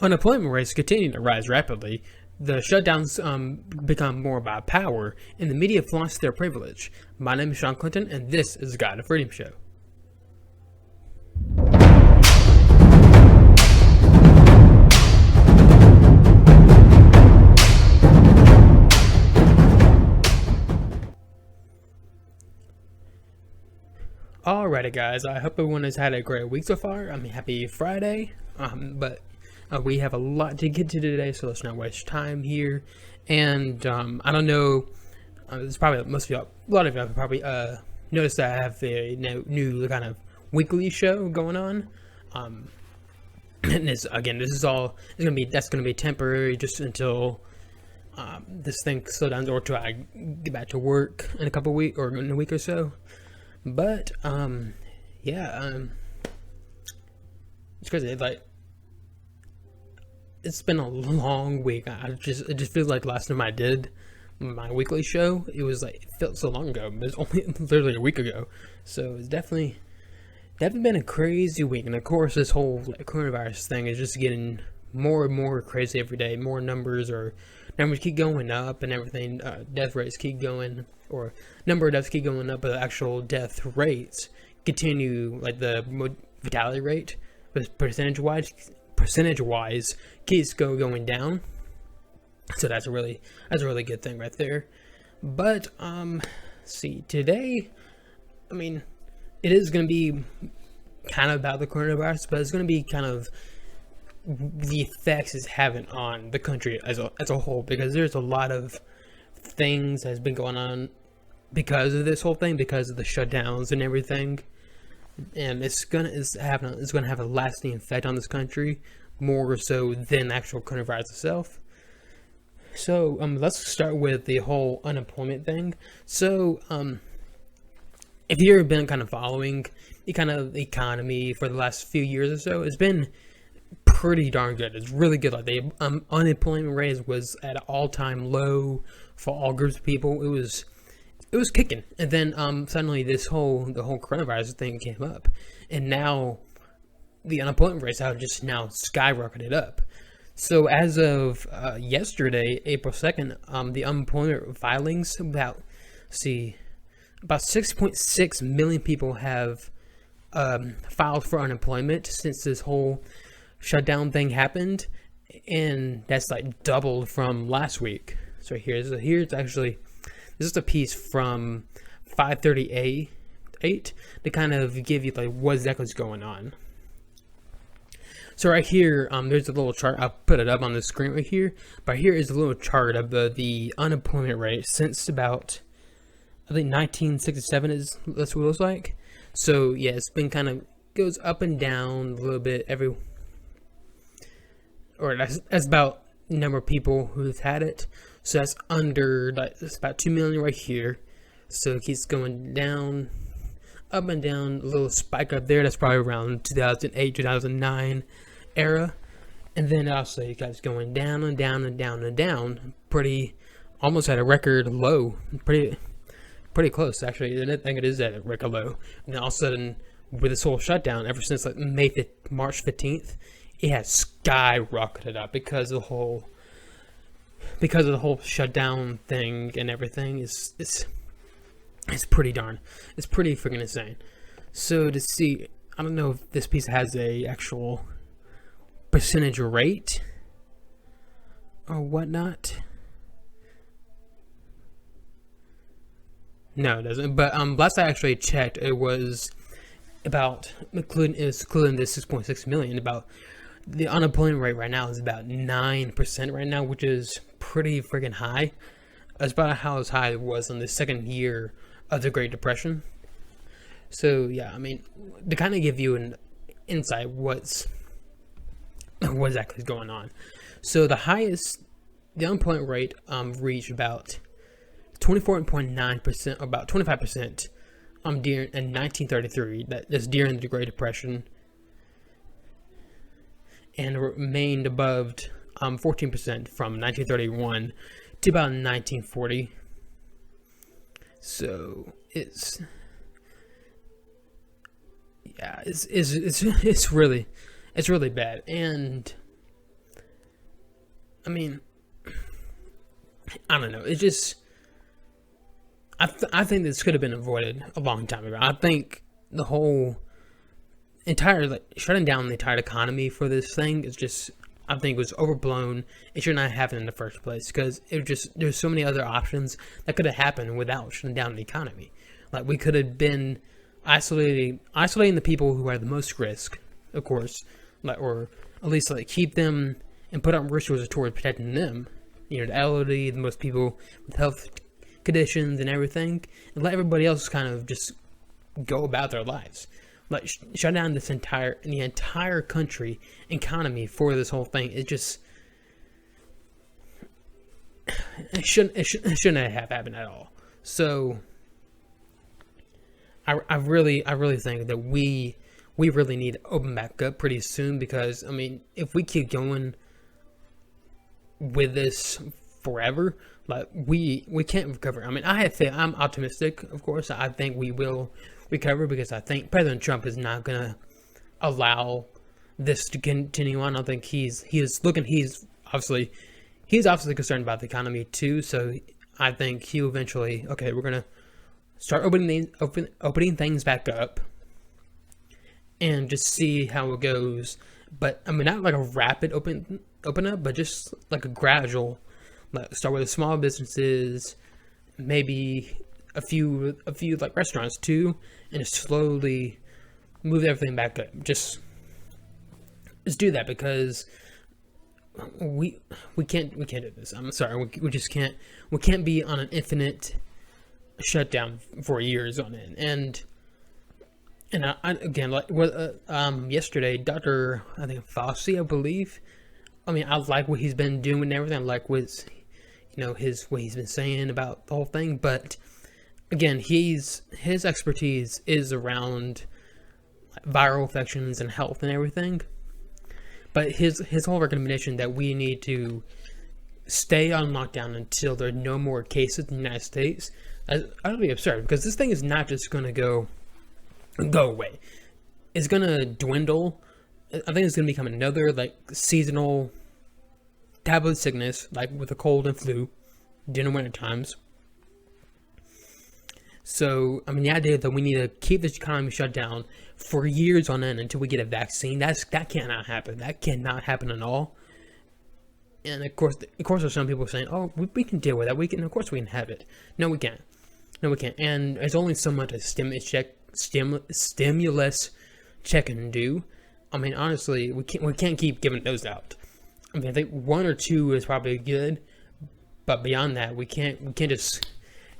Unemployment rates continue to rise rapidly. The shutdowns become more about power, and the media flaunts their privilege. My name is Sean Clinton, and this is the God of Freedom Show. Alrighty, guys. I hope everyone has had a great week so far. Happy Friday. But we have a lot to get to today, so let's not waste time here. And I don't know. There's probably most of y'all, a lot of y'all probably noticed that I have a new kind of weekly show going on. And this is all that's gonna be temporary, just until this thing slows down, or until I get back to work in a couple weeks or in a week or so. But it's crazy. Like, it's been a long week. It just feels like last time I did my weekly show, it felt so long ago. It was only literally a week ago. So it's definitely been a crazy week. And of course, this whole coronavirus thing is just getting more and more crazy every day. More numbers keep going up and everything. Death rates keep going, or number of deaths keep going up, but the actual death rates continue, like the fatality rate, but percentage wise keeps going down. So that's a really good thing right there. But see, today, it is going to be kind of about the coronavirus, but it's going to be kind of the effects it's having on the country as a whole, because there's a lot of things that's been going on because of this whole thing, because of the shutdowns and everything, and it's gonna have a lasting effect on this country, more so than the actual coronavirus itself. So let's start with the whole unemployment thing. So if you've been kind of following the kind of economy for the last few years or so, it's been pretty darn good. It's really good. Like, the unemployment rate was at an all-time low for all groups of people. It was kicking, and then suddenly the whole coronavirus thing came up, and now the unemployment rates have just now skyrocketed up. So as of yesterday, April 2nd, the unemployment filings, about 6.6 million people have filed for unemployment since this whole shutdown thing happened, and that's like doubled from last week. So here's actually, this is a piece from 538 to kind of give you like what exactly is going on. So right here, there's a little chart. I'll put it up on the screen right here. But here is a little chart of the unemployment rate since about, I think, 1967 that's what it looks like. So yeah, it's been kind of goes up and down a little bit that's about the number of people who've had it. So that's it's about 2 million right here. So it keeps going down, up and down, a little spike up there. That's probably around 2008, 2009 era. And then also you guys going down and down and down and down. Pretty, almost at a record low. Pretty close, actually. I think it is at a record low. And then all of a sudden, with this whole shutdown, ever since like March 15th, it has skyrocketed up because of the whole shutdown thing and everything. It's pretty freaking insane. So to see, I don't know if this piece has a actual percentage rate or whatnot. No, it doesn't. But last I actually checked, it was about, including this 6.6 million, about the unemployment rate right now is about 9% right now, which is pretty freaking high. It's about how as high it was in the second year of the Great Depression. So yeah, to kind of give you an insight what exactly is going on. So the unemployment rate reached about 24.9%, about 25% in 1933. That's during the Great Depression, and remained above 14% from 1931 to about 1940. So it's really bad. And I mean, I don't know. It's just, I think this could have been avoided a long time ago. I think the whole entire, like, shutting down the entire economy for this thing is just, I think, was overblown. It should not happen in the first place, because it just, there's so many other options that could have happened without shutting down the economy. Like, we could have been isolating the people who are the most risk, of course, like, or at least like keep them and put out resources toward protecting them. You know, the elderly, the most people with health conditions and everything, and let everybody else kind of just go about their lives. Like, shut down the entire country economy for this whole thing. It just, it shouldn't have happened at all. So I really think that we really need to open back up pretty soon, because I mean, if we keep going with this forever, like, we can't recover. I mean, I have faith. I'm optimistic, of course. I think we will recover, because I think President Trump is not gonna allow this to continue on. I think he's obviously concerned about the economy too. So I think he'll eventually, okay, we're gonna start opening things back up and just see how it goes. But I mean, not like a rapid open up, but just like a gradual. Like, start with the small businesses, maybe a few like restaurants too, and just slowly move everything back up. Just do that, because we can't do this. I'm sorry, we just can't. We can't be on an infinite shutdown for years on end. And I again, like, yesterday, Dr. I think Fauci, I believe. I mean, I like what he's been doing and everything. I like what he's been saying about the whole thing. But again, his expertise is around viral infections and health and everything. But his whole recommendation that we need to stay on lockdown until there are no more cases in the United States, is utterly absurd, because this thing is not just going to go away. It's going to dwindle. I think it's going to become another, like, seasonal type of sickness, like with a cold and flu during the winter times. So, I mean, the idea that we need to keep this economy shut down for years on end until we get a vaccine, that cannot happen. That cannot happen at all. And of course, there's some people saying, "Oh, we can deal with that. Of course, we can have it." No, we can't. And there's only so much a stimulus check can do. I mean, honestly, we can't keep giving those out. I mean, I think 1 or 2 is probably good, but beyond that, we can't just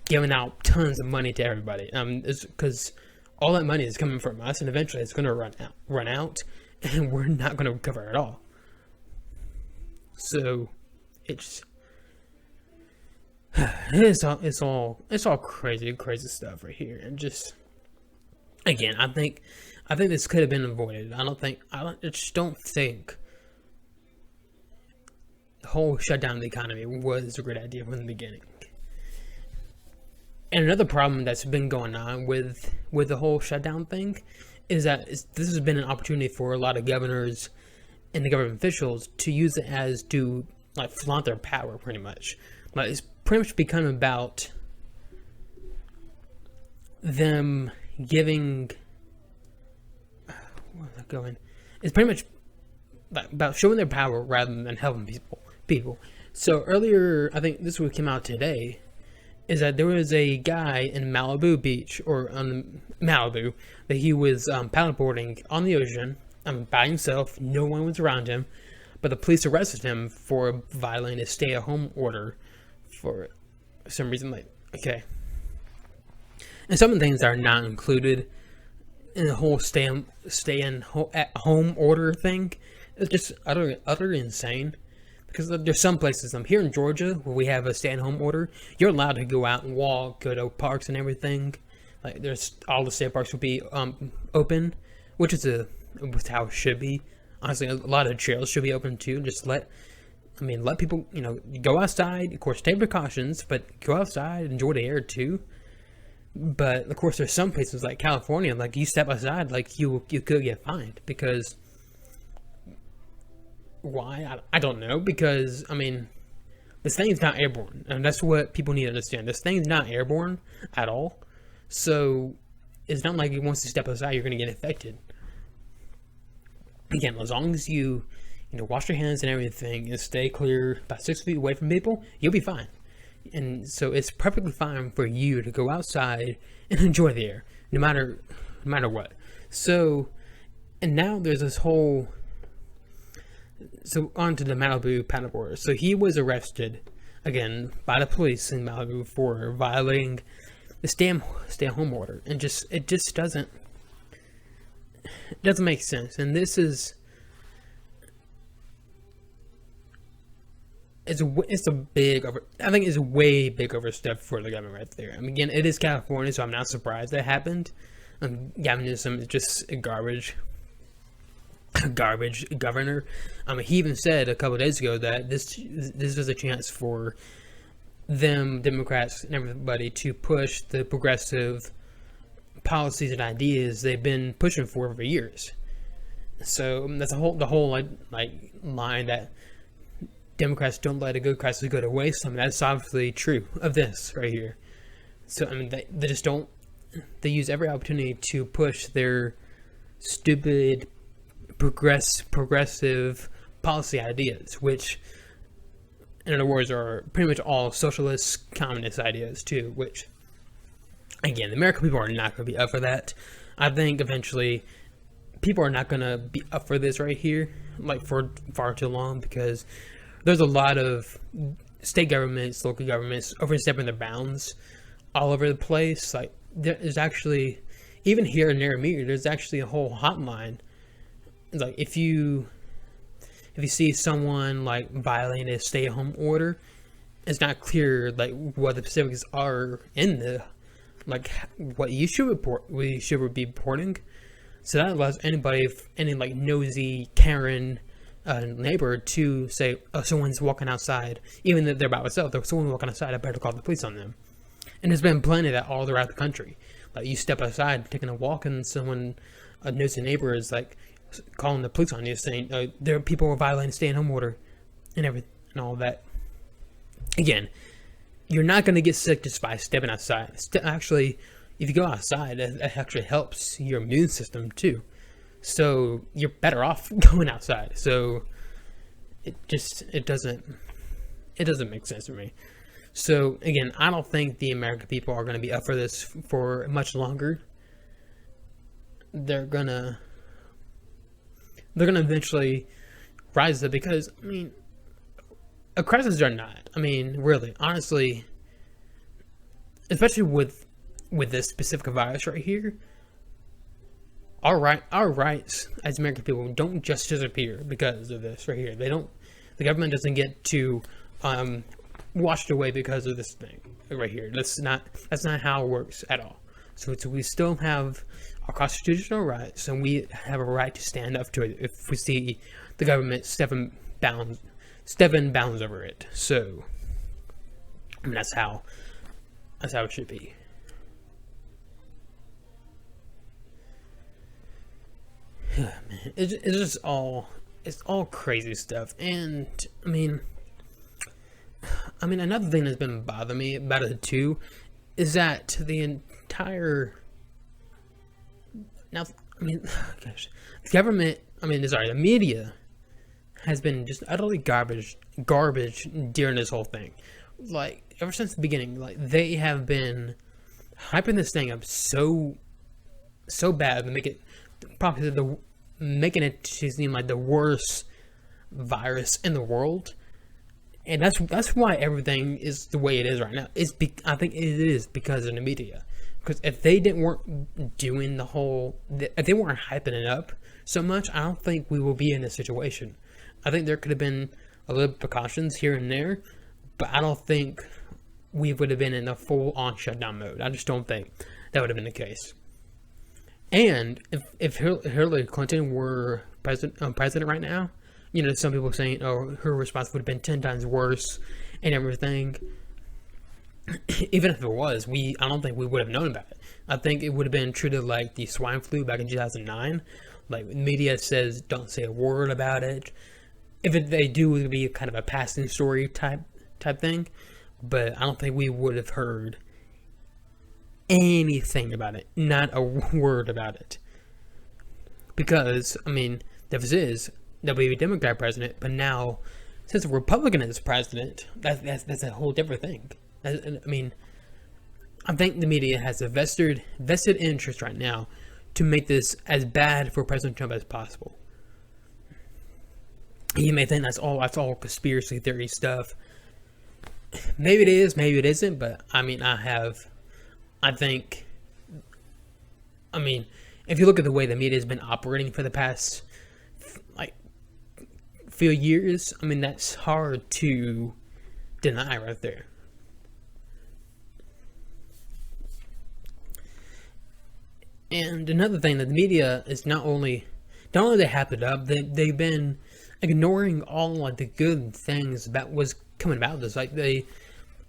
giving out tons of money to everybody. It's because all that money is coming from us, and eventually it's going to run out, and we're not going to recover at all. So it's all crazy stuff right here. And just, again, I think this could have been avoided. I just don't think the whole shutdown of the economy was a great idea from the beginning. And another problem that's been going on with the whole shutdown thing is that this has been an opportunity for a lot of governors and the government officials to use it as to, like, flaunt their power, pretty much. Like, it's pretty much become about them giving. Where's that going? It's pretty much about showing their power rather than helping people. So earlier, I think this one came out today, is that there was a guy in Malibu Beach, or on Malibu, that he was paddleboarding on the ocean by himself. No one was around him, but the police arrested him for violating a stay-at-home order for some reason. Like, okay, and some of the things that are not included in the whole stay-at-home order thing is just utterly insane. Because there's some places, here in Georgia, where we have a stay-at-home order, you're allowed to go out and walk, go to parks and everything. Like, there's all the state parks will be open, which is how it should be. Honestly, a lot of trails should be open too. Just let people, go outside. Of course, take precautions, but go outside, enjoy the air too. But of course, there's some places like California, like, you step outside, like, you could get fined, because Why? I don't know, because, I mean, this thing's not airborne, and that's what people need to understand. This thing's not airborne at all, so it's not like once you step aside, you're going to get infected. Again, as long as you wash your hands and everything, and stay clear about 6 feet away from people, you'll be fine. And so it's perfectly fine for you to go outside and enjoy the air, no matter what. So, and now there's this whole. So on to the Malibu paddleboarder. So he was arrested again by the police in Malibu for violating the stay-at-home order, and it just doesn't make sense. And this is it's a big over. I think it's a way big overstep for the government right there. I mean, again, it is California, so I'm not surprised that happened. Gavin Newsom is just a garbage governor. He even said a couple of days ago that this is a chance for them, Democrats and everybody, to push the progressive policies and ideas they've been pushing for years. So that's the whole line that Democrats don't let a good crisis go to waste. I mean, that's obviously true of this right here. So I mean, they just don't. They use every opportunity to push their stupid progressive policy ideas, which, in other words, are pretty much all socialist, communist ideas too. Which, again, the American people are not going to be up for that. I think eventually people are not going to be up for this right here, like for far too long, because there's a lot of state governments, local governments overstepping their bounds all over the place. Like there's actually, even here near me, there's actually a whole hotline. Like if you see someone like violating a stay-at-home order, it's not clear like what the specifics are in the what you should report. We should be reporting. So that allows anybody, any like nosy Karen neighbor, to say, "Oh, someone's walking outside," even if they're by themselves. If someone's walking outside, I better call the police on them. And there's been plenty of that all throughout the country. Like you step outside, taking a walk, and a nosy neighbor is like calling the police on you, saying there are people who are violating stay-at-home order and everything and all that. Again, you're not going to get sick just by stepping outside. Actually, if you go outside, it actually helps your immune system too. So you're better off going outside. So it doesn't make sense to me. So again, I don't think the American people are going to be up for this for much longer. They're gonna eventually rise up, because I mean, a crisis or not, I mean, really, honestly, especially with this specific virus right here, our rights as American people don't just disappear because of this right here. The government doesn't get to washed away because of this thing right here. That's not how it works at all. So we still have our constitutional rights, and we have a right to stand up to it if we see the government stepping bounds over it. So I mean, that's how it should be. Man, it's all crazy stuff. And I mean, another thing that's been bothering me about it too is that the entire the government, the media has been just utterly garbage during this whole thing. Like ever since the beginning, like they have been hyping this thing up so bad to make it probably making it to seem like the worst virus in the world. And that's why everything is the way it is right now. I think it is because of the media. Because if they weren't doing if they weren't hyping it up so much, I don't think we will be in this situation. I think there could have been a little precautions here and there, but I don't think we would have been in a full-on shutdown mode. I just don't think that would have been the case. And if Hillary Clinton were president right now, some people saying, "Oh, her response would have been 10 times worse," and everything. Even if it was, I don't think we would have known about it. I think it would have been treated like the swine flu back in 2009. Like, the media says, don't say a word about it. they do, it would be kind of a passing story type thing. But I don't think we would have heard anything about it. Not a word about it. Because, I mean, the difference is there'll be a Democrat president, but now, since a Republican is president, that's a whole different thing. I mean, I think the media has a vested interest right now to make this as bad for President Trump as possible. You may think that's all conspiracy theory stuff. Maybe it is, maybe it isn't, but I mean, if you look at the way the media has been operating for the past, like, few years, I mean, that's hard to deny right there. And another thing that the media is not only they have it up, they've been ignoring all like the good things that was coming about this. Like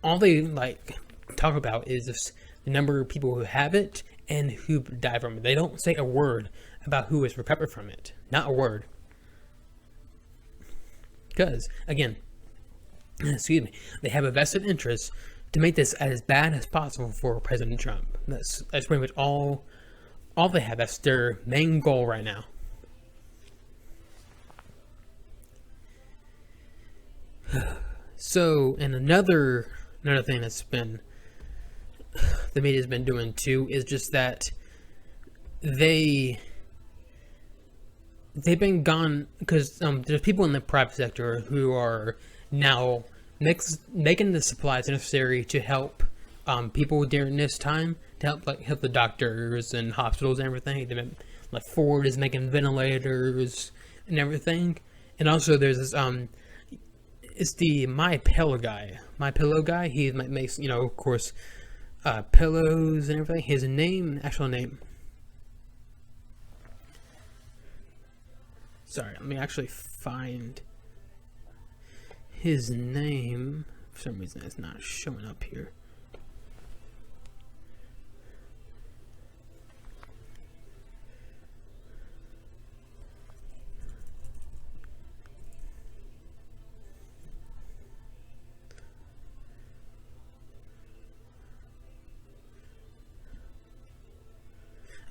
all they talk about is this, the number of people who have it and who die from it. They don't say a word about who has recovered from it. Not a word. Because again, excuse me, they have a vested interest to make this as bad as possible for President Trump. That's pretty much all they have. That's their main goal right now. So, and another thing that's been the media's been doing too is just that they've been gone because there's people in the private sector who are now making the supplies necessary to help people during this time, to help the doctors and hospitals and everything. They've been, like, Ford is making ventilators and everything, and also there's this it's the My Pillow guy. He makes, of course, pillows and everything. His actual name. Sorry, let me actually find his name. For some reason, it's not showing up here.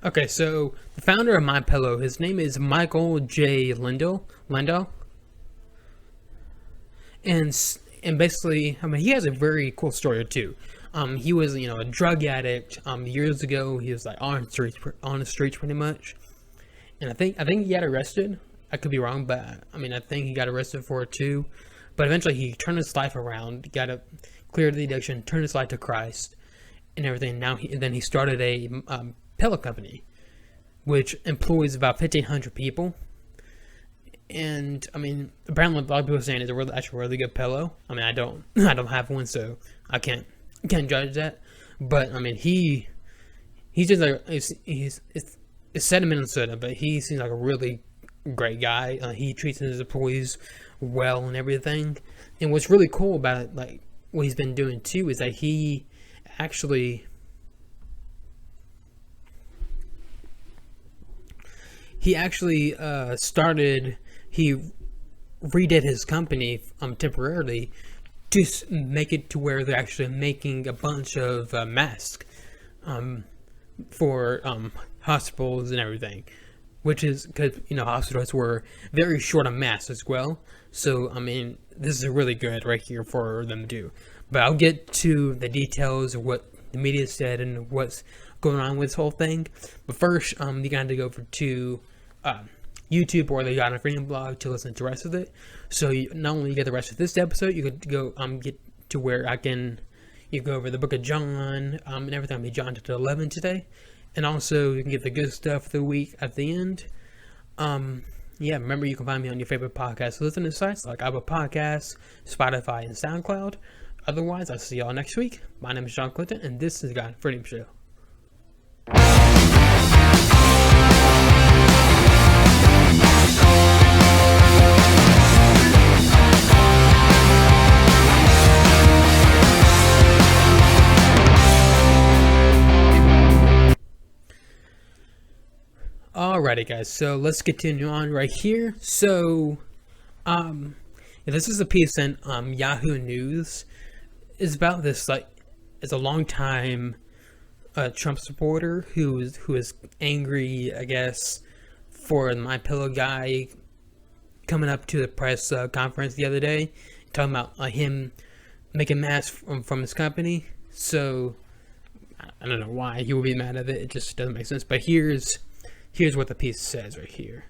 Okay, so the founder of My Pillow, his name is Michael J. Lindell, and basically, I mean, he has a very cool story too. He was, a drug addict. Years ago, he was like on the streets pretty much, and I think he got arrested. I could be wrong, but I mean, I think he got arrested for it too. But eventually, he turned his life around, got to clear the addiction, turned his life to Christ, and everything. Now, then he started a pillow company, which employs about 1,500 people. And I mean, apparently a lot of people are saying it's actually a really good pillow. I mean, I don't have one, so I can't judge that. But I mean, he's just like it's set in Minnesota, but he seems like a really great guy. He treats his employees well and everything. And what's really cool about it, like what he's been doing too, is that he actually he redid his company temporarily to make it to where they're actually making a bunch of masks for hospitals and everything, which is because hospitals were very short on masks as well. So I mean, this is really good right here for them to do. But I'll get to the details of what the media said and what's going on with this whole thing. But first, you got to go over to YouTube or the God and Freedom blog to listen to the rest of it. So not only you get the rest of this episode, you could go get to where you go over the book of John and everything. I'll be John chapter 11 today, and also you can get the good stuff of the week at the end. Yeah, remember you can find me on your favorite podcast listening sites like Apple Podcasts, Spotify, and SoundCloud. Otherwise, I'll see y'all next week. My name is John Clinton, and this is the God and Freedom Show. Alrighty guys, so let's continue on right here. So Yeah, this is a piece in Yahoo News. It's about this, like, it's a long time Trump supporter who is angry, I guess, for My Pillow guy coming up to the press conference the other day, talking about him making masks from his company. So I don't know why he would be mad at it. It just doesn't make sense. But here's what the piece says right here.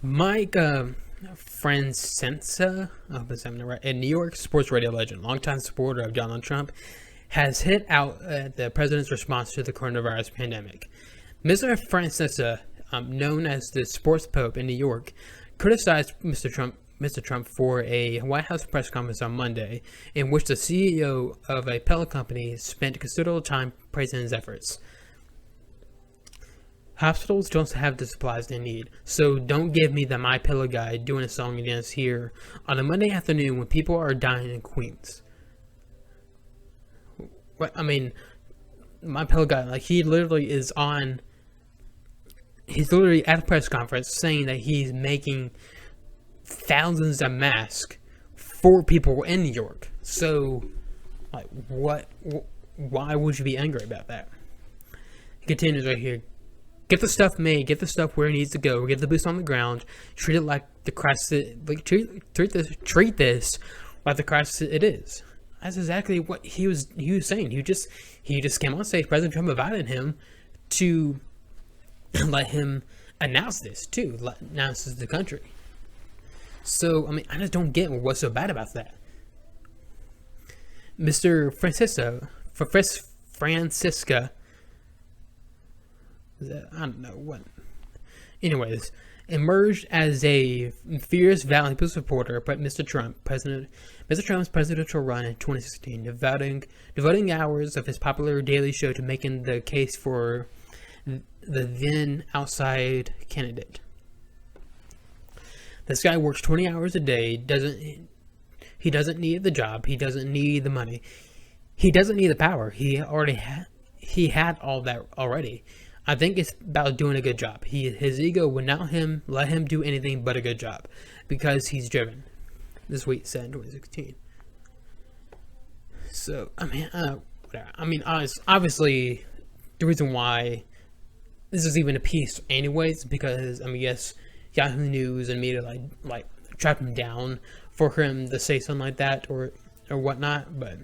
Mike Francesa, I hope I'm saying it right, a New York sports radio legend, longtime supporter of Donald Trump, has hit out at the president's response to the coronavirus pandemic. Mr. Francesa, known as the sports pope in New York, criticized Mr. Trump for a White House press conference on Monday in which the CEO of a pellet company spent considerable time praising his efforts. Hospitals don't have the supplies they need, so don't give me the My Pillow guy doing a song and dance here on a Monday afternoon when people are dying in Queens. What I mean, My Pillow guy, like, he's literally at a press conference saying that he's making thousands of masks for people in New York. So, like, why would you be angry about that? He continues right here. Get the stuff made. Get the stuff where it needs to go. Get the boots on the ground. Treat it like the crisis. Like treat this like the crisis it is. That's exactly what he was saying. He just came on stage. President Trump invited him to let him announce this too. Announce this to the country. So I mean, I just don't get what's so bad about that. Mr. Francisca. I don't know what. Anyways, emerged as a fierce, valiant supporter, but Mr. Trump's presidential run in 2016, devoting hours of his popular daily show to making the case for the then outside candidate. This guy works 20 hours a day. He doesn't need the job. He doesn't need the money. He doesn't need the power. He had all that already. I think it's about doing a good job. His ego would not let him do anything but a good job because he's driven. This week said in 2016. So I mean, obviously, the reason why this is even a piece, anyways, because I mean, yes, Yahoo News and media like tracked him down for him to say something like that or whatnot, but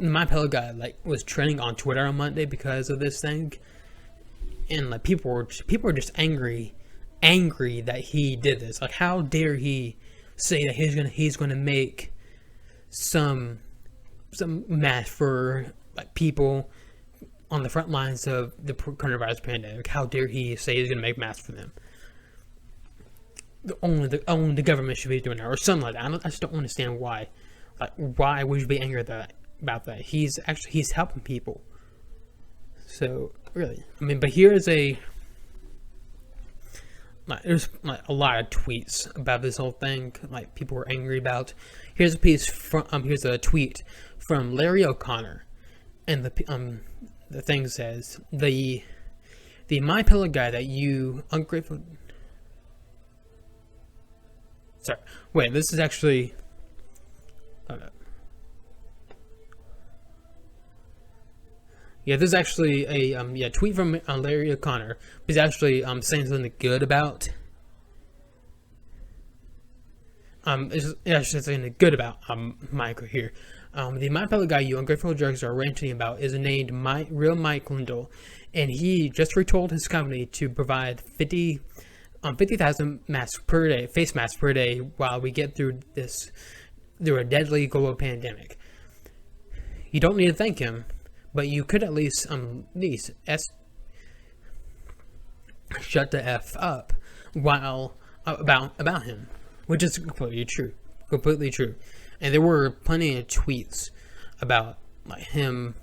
My Pillow guy was trending on Twitter on Monday because of this thing, and like people were just angry that he did this. Like, how dare he say that he's gonna make some masks for like people on the front lines of the coronavirus pandemic? How dare he say he's gonna make masks for them? Only the government should be doing that or something like that. I just don't understand why. Like, why would you be angry about that? He's helping people. So really, I mean, but there's a lot of tweets about this whole thing. Like, people were angry about. Here's a tweet from Larry O'Connor, and the thing says the My Pillow guy that you ungrateful. Sorry, wait. This is actually. Yeah, this is actually a tweet from Larry O'Connor. He's actually saying something good about. It's actually something good about Mike right here. The My Pillow guy you ungrateful jerks are ranting about is named Real Mike Lindell, and he just retold his company to provide 50,000 masks per day, face masks per day, while we get through a deadly global pandemic. You don't need to thank him, but you could at least shut the F up while about him, which is completely true. And there were plenty of tweets about him,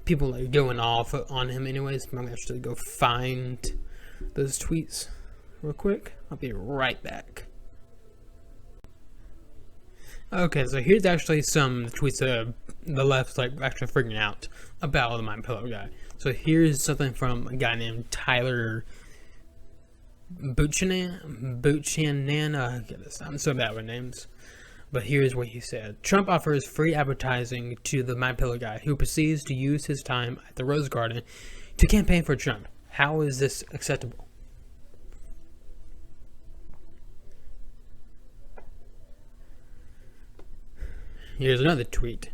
people going off on him. Anyways, I'm gonna actually go find those tweets real quick. I'll be right back. Okay, so here's actually some tweets that the left's actually figuring out about the My Pillow guy. So here's something from a guy named Tyler Buchanan. I'm so bad with names. But here's what he said. Trump offers free advertising to the MyPillow guy who proceeds to use his time at the Rose Garden to campaign for Trump. How is this acceptable? Here's another tweet.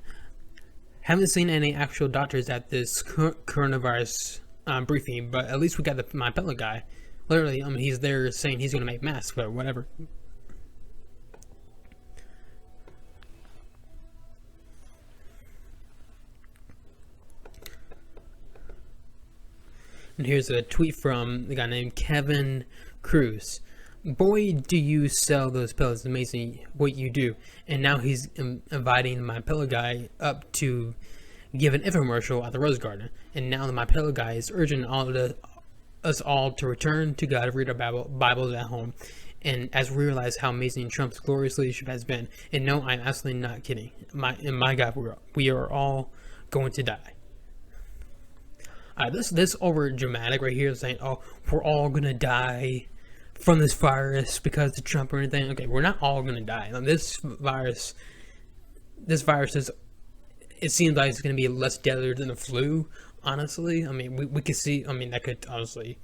Haven't seen any actual doctors at this coronavirus briefing, but at least we got the MyPillow guy. Literally, I mean, he's there saying he's going to make masks, but whatever. And here's a tweet from a guy named Kevin Cruz. Boy, do you sell those pillows. It's amazing what you do. And now he's inviting MyPillow guy up to give an infomercial at the Rose Garden. And now the MyPillow guy is urging us all to return to God, read our Bibles at home. And as we realize how amazing Trump's glorious leadership has been. And no, I'm absolutely not kidding. My God, we are all going to die. This over dramatic right here, saying, "Oh, we're all gonna die from this virus because of Trump or anything." Okay, we're not all gonna die. This virus is. It seems like it's gonna be less deadly than the flu. Honestly, I mean, we could see. I mean, that could honestly.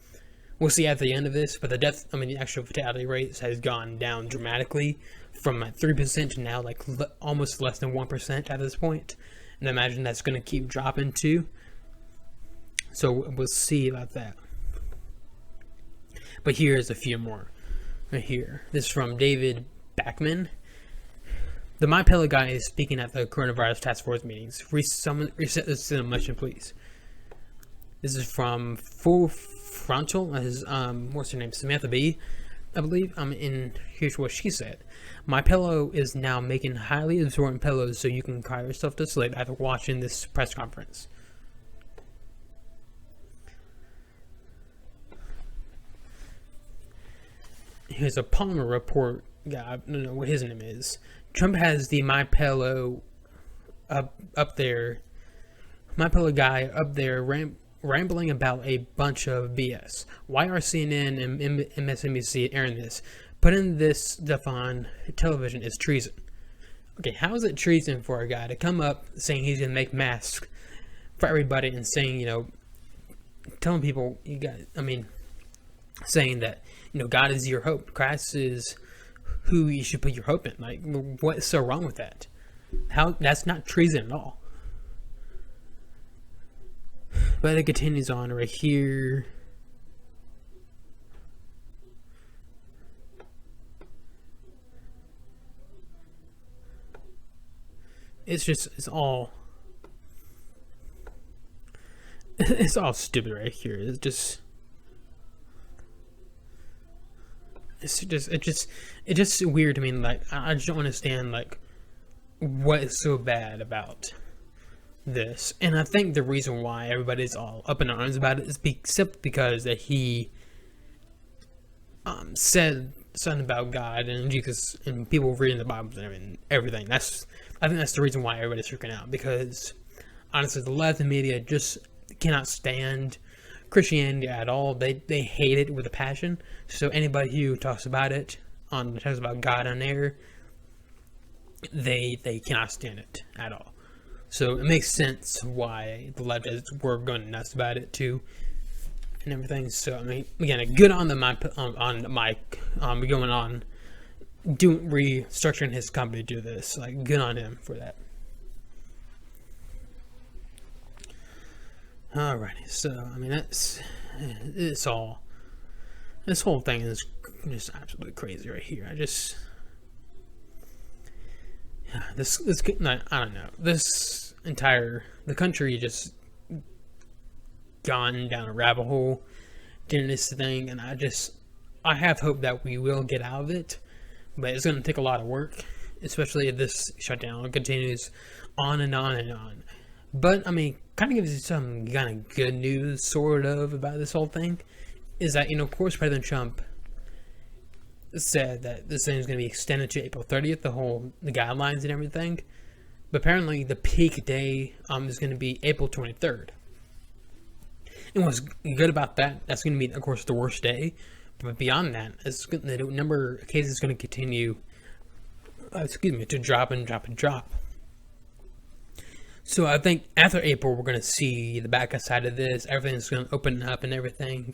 We'll see at the end of this, but the actual fatality rates has gone down dramatically from 3% to now almost less than 1% at this point. And I imagine that's gonna keep dropping too. So we'll see about that. But here's a few more. Right here. This is from David Backman. The MyPillow guy is speaking at the coronavirus task force meetings. Reset this motion, please. This is from Full Frontal. What's her name? Samantha Bee, I believe. And here's what she said. MyPillow is now making highly absorbent pillows so you can cry yourself to sleep after watching this press conference. Here's a Palmer report guy. I don't know what his name is. Trump has the MyPillow up there. MyPillow guy up there rambling about a bunch of BS. Why are CNN and MSNBC airing this? Putting this stuff on television is treason. Okay, how is it treason for a guy to come up saying he's gonna make masks for everybody and saying, telling people saying that, God is your hope. Christ is who you should put your hope in. Like, what's so wrong with that? That's not treason at all. But it continues on right here. It's all stupid right here. It's just weird to me. Like, I just don't understand what is so bad about this. And I think the reason why everybody's all up in arms about it is simply because that he said something about God and Jesus and people reading the Bible and everything. I think that's the reason why everybody's freaking out, because honestly the left media just cannot stand Christianity at all. They hate it with a passion. So anybody who talks about it talks about God on air, they cannot stand it at all. So it makes sense why the leftists were going nuts about it too, and everything. So I mean, again, good on Mike going on restructuring his company to do this. Like, good on him for that. Alrighty, so I mean this whole thing is just absolutely crazy right here. I don't know. The country just gone down a rabbit hole doing this thing, and I have hope that we will get out of it, but it's going to take a lot of work, especially if this shutdown continues on and on and on. But I mean, kind of gives you some kind of good news, sort of, about this whole thing, is that, of course, President Trump said that this thing is going to be extended to April 30th, the guidelines and everything. But apparently the peak day is going to be April 23rd. And what's good about that, that's going to be, of course, the worst day. But beyond that, the number of cases is going to continue, to drop and drop and drop. So I think after April, we're going to see the back side of this. Everything's going to open up and everything.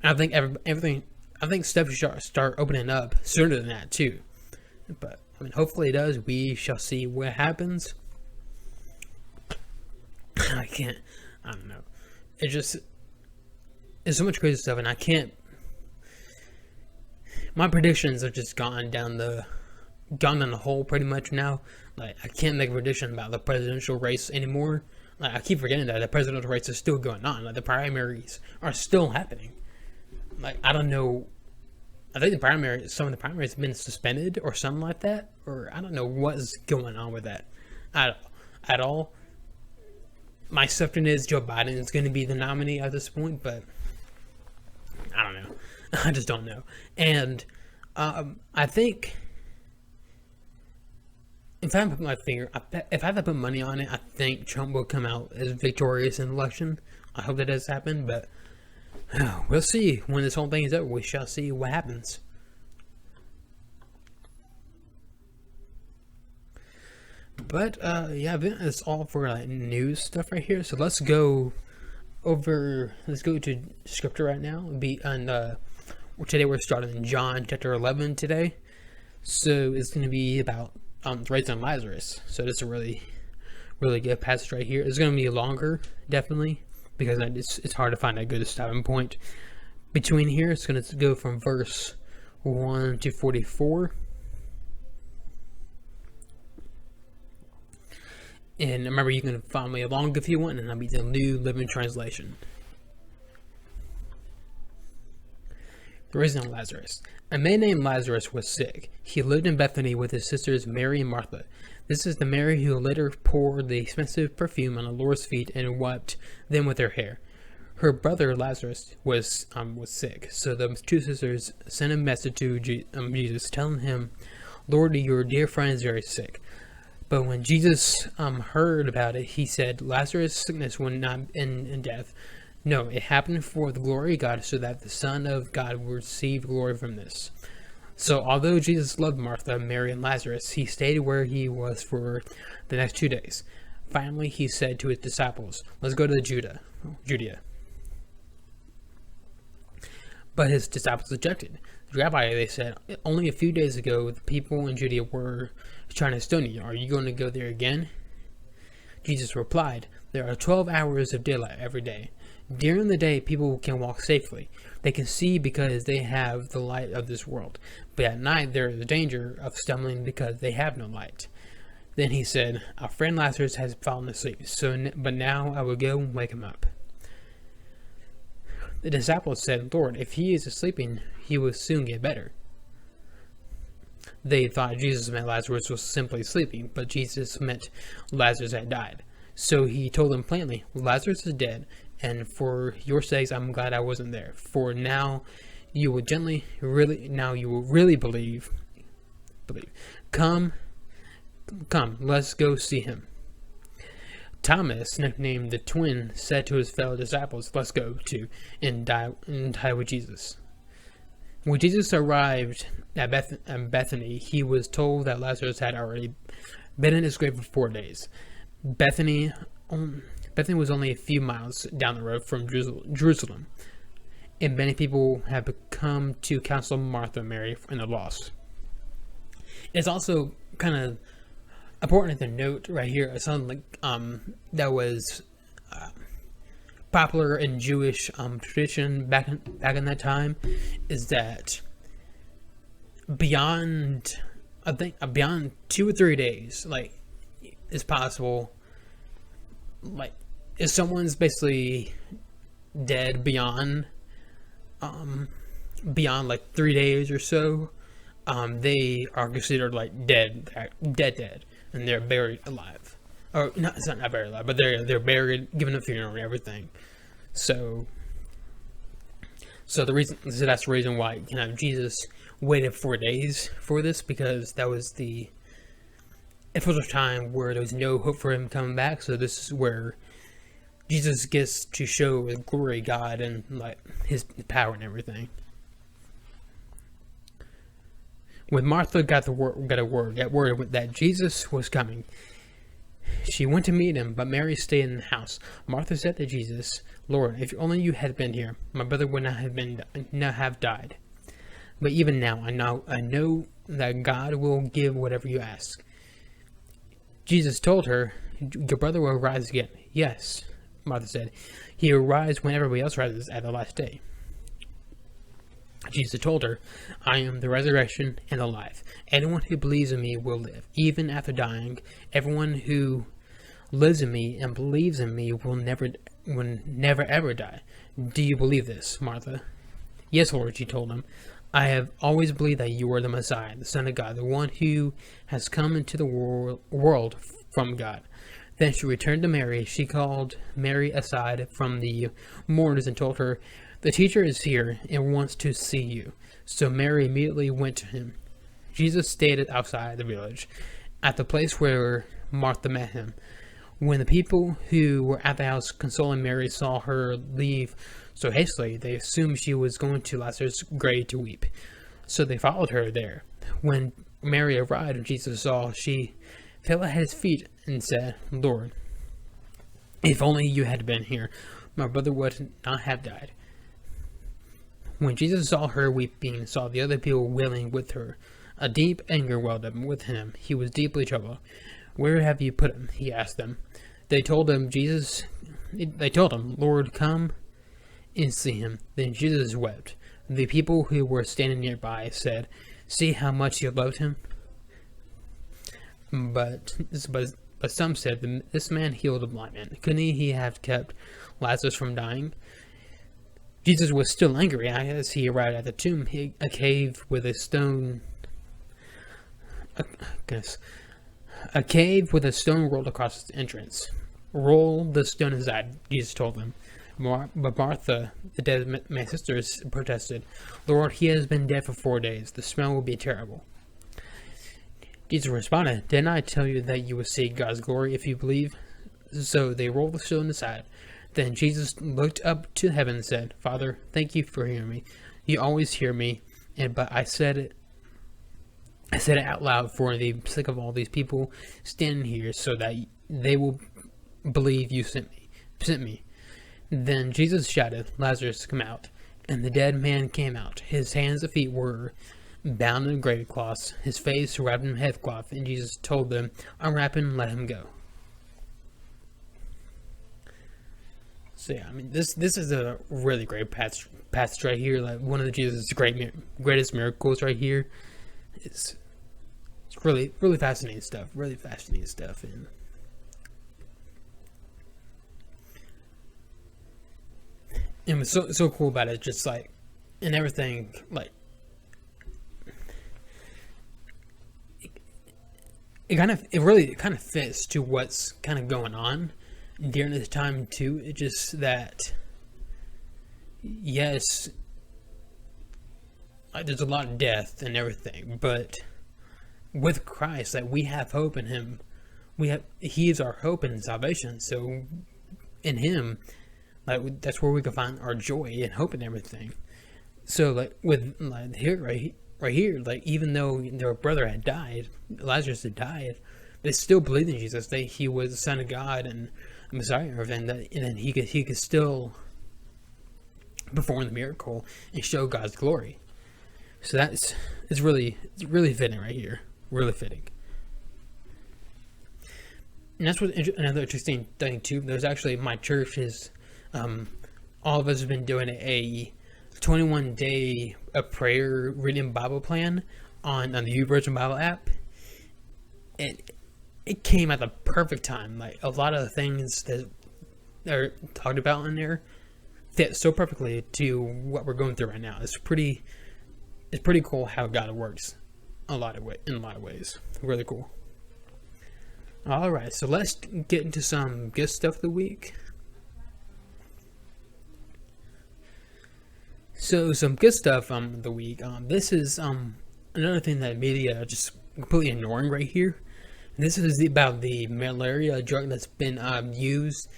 And I think I think stuff should start opening up sooner than that too. But I mean, hopefully it does. We shall see what happens. I don't know. It's so much crazy stuff, and I can't. My predictions have just gone down the hole pretty much now. Like, I can't make a prediction about the presidential race anymore. Like, I keep forgetting that the presidential race is still going on. Like, the primaries are still happening. Like, I don't know. I think some of the primaries have been suspended or something like that. Or I don't know what's going on with that at all. My assumption is Joe Biden is going to be the nominee at this point, but I don't know. I just don't know. And I think if I had to put money on it, I think Trump will come out as victorious in the election. I hope that does happen, but we'll see. When this whole thing is over, we shall see what happens. But yeah, that's all for news stuff right here. So let's go to scripture right now. Today we're starting in John chapter 11 today. So it's going to be about the raising of Lazarus. So this is a really, really good passage right here. It's going to be longer, definitely, because it's hard to find a good stopping point between here. It's going to go from verse 1 to 44. And remember, you can follow me along if you want, and I'll be the New Living Translation. The raising of Lazarus. A man named Lazarus was sick. He lived in Bethany with his sisters Mary and Martha. This is the Mary who later poured the expensive perfume on the Lord's feet and wiped them with her hair. Her brother Lazarus was sick, so the two sisters sent a message to Jesus, telling him, "Lord, your dear friend is very sick." But when Jesus heard about it, he said, "Lazarus' sickness will not end in death. No, it happened for the glory of God, so that the Son of God will receive glory from this." So although Jesus loved Martha, Mary, and Lazarus, he stayed where he was for the next 2 days. Finally, he said to his disciples, "Let's go to Judea." But his disciples objected. "Rabbi," they said, "only a few days ago the people in Judea were trying to stone you. Are you going to go there again?" Jesus replied, "There are 12 hours of daylight every day. During the day, people can walk safely. They can see because they have the light of this world. But at night, there is a danger of stumbling because they have no light." Then he said, "Our friend Lazarus has fallen asleep, but now I will go and wake him up." The disciples said, "Lord, if he is sleeping, he will soon get better." They thought Jesus meant Lazarus was simply sleeping, but Jesus meant Lazarus had died. So he told them plainly, "Lazarus is dead, and for your sakes I'm glad I wasn't there. For now you will really believe. Come, let's go see him." Thomas, nicknamed the twin, said to his fellow disciples, "Let's go too and die with Jesus." When Jesus arrived at Bethany, he was told that Lazarus had already been in his grave for 4 days. Bethany was only a few miles down the road from Jerusalem, and many people had come to counsel Martha and Mary in the loss. It's also kind of important to note right here, something that was popular in Jewish tradition back in that time, is that beyond 2 or 3 days, it's possible, if someone's basically dead beyond 3 days or so, they are considered dead, and they're buried alive. Or not, it's not buried alive, but they're buried, given a funeral and everything. So that's the reason why Jesus waited 4 days for this, because that was the official time where there was no hope for him coming back. So this is where Jesus gets to show the glory of God and like his power and everything. When Martha got word that Jesus was coming, she went to meet him, but Mary stayed in the house. Martha said to Jesus, "Lord, if only you had been here, my brother would not have died. But even now, I know that God will give whatever you ask." Jesus told her, "Your brother will rise again." "Yes," Martha said. "He will rise when everybody else rises at the last day." Jesus told her, "I am the resurrection and the life. Anyone who believes in me will live, even after dying. Everyone who lives in me and believes in me will never ever die. Do you believe this, Martha?" "Yes, Lord," she told him. "I have always believed that you are the Messiah, the Son of God, the one who has come into the world from God." Then she returned to Mary. She called Mary aside from the mourners and told her, "The teacher is here and wants to see you." So Mary immediately went to him. Jesus stayed outside the village, at the place where Martha met him. When the people who were at the house consoling Mary saw her leave so hastily, they assumed she was going to Lazarus' grave to weep. So they followed her there. When Mary arrived and Jesus saw, she fell at his feet and said, "Lord, if only you had been here, my brother would not have died." When Jesus saw her weeping and saw the other people wailing with her, a deep anger welled up within him. He was deeply troubled. "Where have you put him?" he asked them. They told him, "Lord, come and see him." Then Jesus wept. The people who were standing nearby said, "See how much you loved him." But some said, "This man healed a blind man. Couldn't he have kept Lazarus from dying?" Jesus was still angry as he arrived at the tomb. A cave with a stone rolled across its entrance. "Roll the stone aside," Jesus told them. But Martha, the dead man's sister, protested, "Lord, he has been dead for 4 days. The smell will be terrible." Jesus responded, "Didn't I tell you that you will see God's glory if you believe?" So they rolled the stone aside. Then Jesus looked up to heaven and said, "Father, thank you for hearing me. You always hear me, but I said it out loud for the sake of all these people standing here, so that they will believe you sent me." Then Jesus shouted, "Lazarus, come out." And the dead man came out. His hands and feet were bound in grave cloths, his face wrapped in headcloth, and Jesus told them, "Unwrap him and let him go." So yeah, I mean, this is a really great passage right here. Like one of Jesus' greatest miracles right here. It's really fascinating stuff. Really fascinating stuff, and what's so cool about it, just like, and everything, like, it really kind of fits to what's kind of going on during this time too. It's just that, yes, like, there's a lot of death and everything, but with Christ, that we have hope in Him. He is our hope and salvation. So in Him, like, that's where we can find our joy and hope and everything. So like with like right here, like, even though their brother had died, Lazarus had died, they still believed in Jesus. He was the Son of God and Messiah, and then he could still perform the miracle and show God's glory. So it's really fitting right here, really fitting. And that's what another interesting thing too. There's actually, my church is, all of us have been doing a 21-day prayer reading Bible plan on the YouVersion Bible app. It came at the perfect time. Like, a lot of the things that are talked about in there fit so perfectly to what we're going through right now. It's pretty cool how God works in a lot of ways. Really cool. All right, so let's get into some good stuff of the week. So some good stuff of the week. This is another thing that media are just completely ignoring right here. This is about the malaria drug that's been used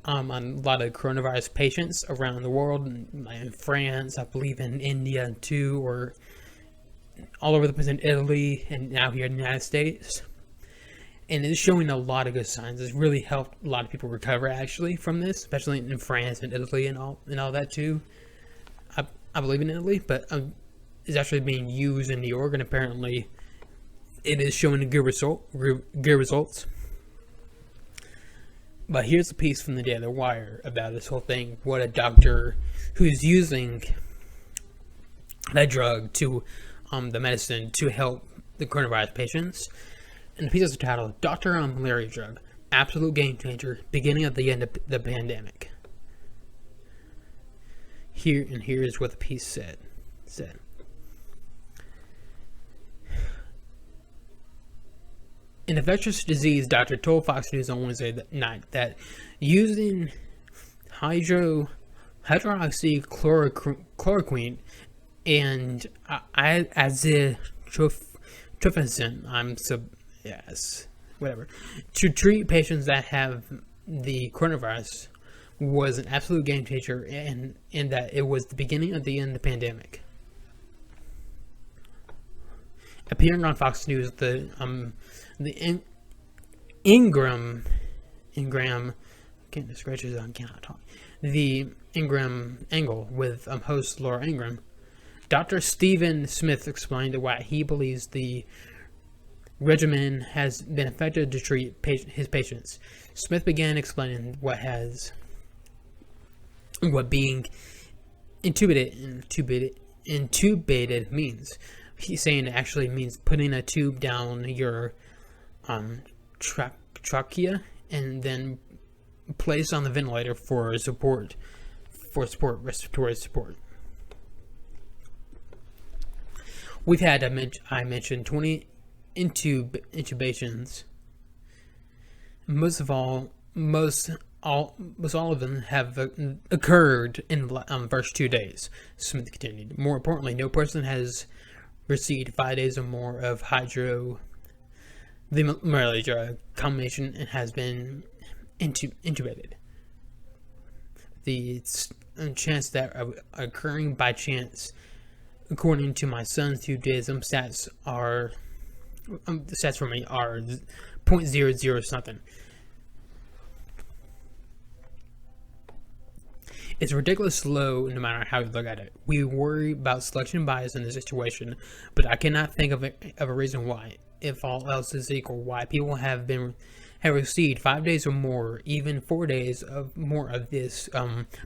on a lot of coronavirus patients around the world, in France, I believe in India too, or all over the place in Italy, and now here in the United States. And it's showing a lot of good signs. It's really helped a lot of people recover actually from this, especially in France and Italy and all that too. I believe in Italy, but it's actually being used in New York, and apparently it is showing a good results. But here's a piece from the Daily Wire about this whole thing. What a doctor who's using that drug to the medicine to help the coronavirus patients. And the piece is titled, Doctor on Malaria Drug, Absolute Game Changer, Beginning at the End of the Pandemic. Here's what the piece said. An infectious disease doctor told Fox News on Wednesday night that using hydroxychloroquine and azithromycin, to treat patients that have the coronavirus was an absolute game changer, and that it was the beginning of the end of the pandemic. Appearing on Fox News, the Ingram, can't scratches on, cannot talk. The Ingram Angle with host Laura Ingram, Dr. Stephen Smith explained why he believes the regimen has been effective to treat his patients. Smith began explaining what being intubated means. He's saying it actually means putting a tube down your trachea and then placed on the ventilator for respiratory support. We've had, I mentioned, 20 intubations. Most all of them have occurred in the first 2 days. Smith continued. More importantly, no person has received 5 days or more of the malaria drug combination and has been intubated. The chance that occurring by chance, according to my son's Judaism stats, are the stats for me are 0.00 something. It's ridiculous low no matter how you look at it. We worry about selection bias in this situation, but I cannot think of a reason why, if all else is equal, why people have received 5 days or more, even 4 days of more of this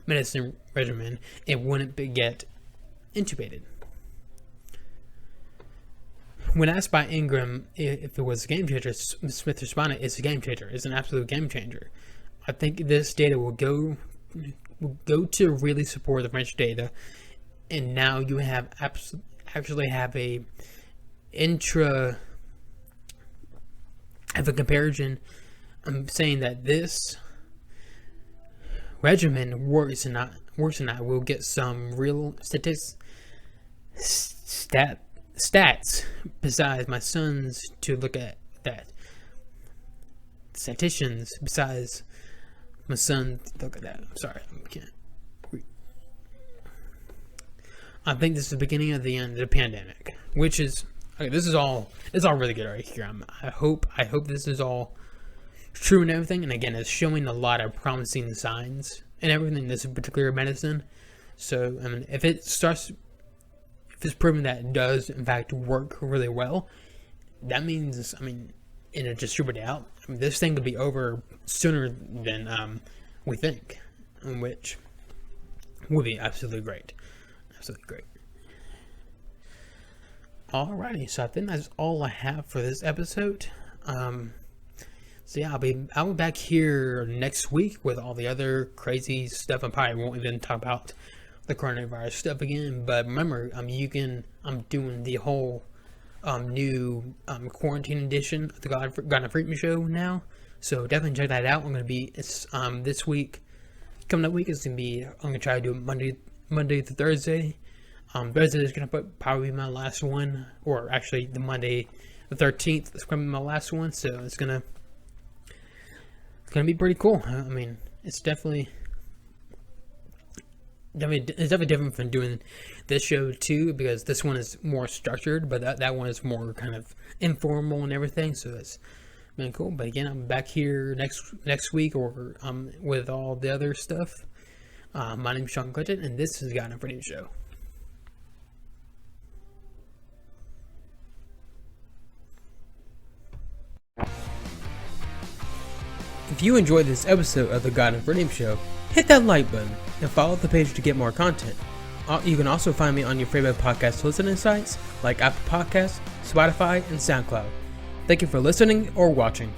medicine regimen, and wouldn't get intubated. When asked by Ingram if it was a game changer, Smith responded, "It's a game changer. It's an absolute game changer. I think this data will go to really support the French data, and now you have actually have a comparison. I'm saying that this regimen works or not. We'll get some real stats besides my son's to look at that. Statisticians besides my son look at that. I'm sorry, I can't. I think this is the beginning of the end of the pandemic, which is okay. This is all. It's all really good right here. I hope this is all true and everything. And again, it's showing a lot of promising signs and everything. This particular medicine. So I mean, if it's proven that it does in fact work really well, that means in a distributed out, this thing could be over sooner than we think, which would be absolutely great. Absolutely great. Alrighty, so I think that's all I have for this episode. So yeah, I'll be back here next week with all the other crazy stuff. I probably won't even talk about the coronavirus stuff again, but remember, I'm doing the whole new quarantine edition of the God and Freak Me show now, so definitely check that out. It's this week, coming up week is I'm gonna try to do it Monday to Thursday. Thursday is gonna probably be my last one, or actually the Monday the 13th is gonna be my last one, so it's gonna be pretty cool. it's definitely different from doing this show too, because this one is more structured, but that one is more kind of informal and everything. So that's been cool. But again, I'm back here next week, or with all the other stuff. My name is Sean Clinton, and this is the God and Freedom Show. If you enjoyed this episode of the God and Freedom Show, hit that like button and follow the page to get more content. You can also find me on your favorite podcast listening sites like Apple Podcasts, Spotify, and SoundCloud. Thank you for listening or watching.